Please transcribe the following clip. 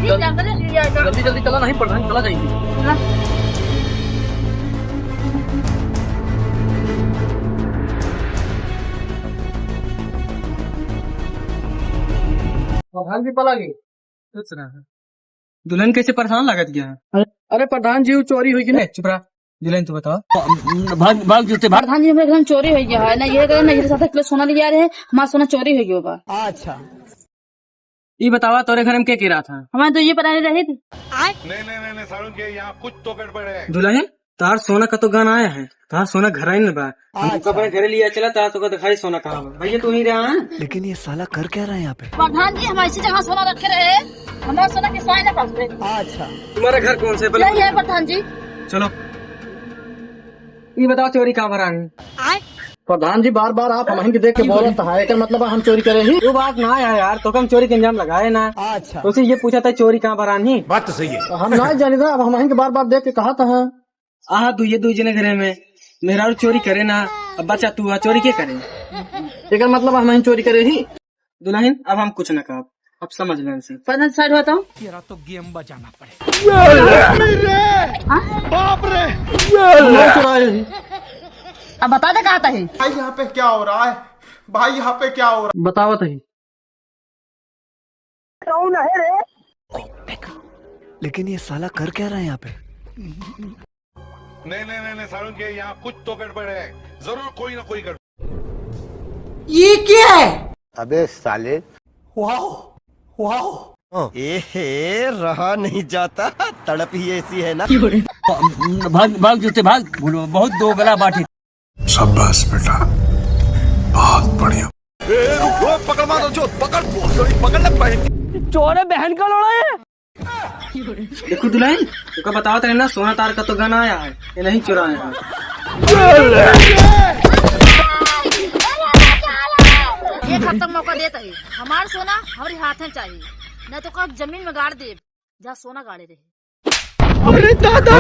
जल्दी जल्दी चला, नहीं प्रधान चला जाएगी। प्रधान जी पला गई। कुछ ना दुल्हन कैसे परेशान लागत गया है। अरे प्रधान जी चोरी हुई कि नहीं। चुप रहा दुल्हन, तू बताओ। भाग भाग जूते भाग। प्रधान जी हमारे घर में चोरी हो गया है ना, ये ना ये 7 किलो सोना ले जा रहे हैं, हमारा सोना चोरी हो गया होगा। अच्छा ये बतावा तोरे घर में क्या गिरा था। हमारे तो ये पता नहीं रहे थे। नहीं सारुण के यहाँ कुछ तो गड़बड़ है। दुल्हन तार सोना का तो गाना आया है, तार सोना घर ही न बा। हमको अपने घर लिया चला तार तो दिखाई सोना कहाँ बा। भैया तू ही रहा है। लेकिन ये साला कर क्या रहा है यहाँ पे। प्रधान जी हम ऐसी जगह सोना रखे रहे, हमारा सोना किस ना पास में। अच्छा तुम्हारा घर कौन से यही है प्रधान जी। चलो ये बताओ चोरी कहाँ भरा है। प्रधान जी बार बार आप हम देख के बोल रहे हैं, मतलब हम चोरी करे ही। वो बात ना आया यार, तो हम चोरी के अंजाम लगाए ना। अच्छा तो उसे ये पूछा था चोरी कहाँ भरा नहीं। बात तो सही है। हम ना जाने था, अब हम बार बार देख के कहा था। आहा दू जने घरे में मेरा चोरी करे ना। अब बच्चा तू चोरी क्या करे, एक मतलब हम चोरी करे ही। दुल्हन अब हम कुछ न कहा, अब समझ लें से। प्रधान साइड बताओ। तेरा तो गेम बजाना पड़ेगा। बाप रे अब बता दे कहा था ही। भाई यहाँ पे क्या हो रहा है, भाई यहाँ पे क्या हो रहा है। बताओ ही। लेकिन ये साला कर क्या रहा है यहाँ पे। नहीं सारुण के यहाँ कुछ तो गड़बड़ है, जरूर कोई ना कोई गड़बड़। ये क्या है। अबे साले वाह ए रहा नहीं जाता, तड़प ही ऐसी है ना। भाग भाग जूते भाग, बहुत दो गला बाटे। शाबाश बेटा, बहुत बढ़िया। पकड़ मारो जो पकड़ ले। चोर बहन का लड़ा है। देखो दुल्हन तुमको बताओ तो ना, सोना तार का तो गाना आया है, ये नहीं चुराया है। ये खत्म मौका देता है, हमारा सोना हमारे हाथ में चाहिए, न तो कब जमीन में गाड़ दे जहाँ सोना गाड़े रहे। अरे दादा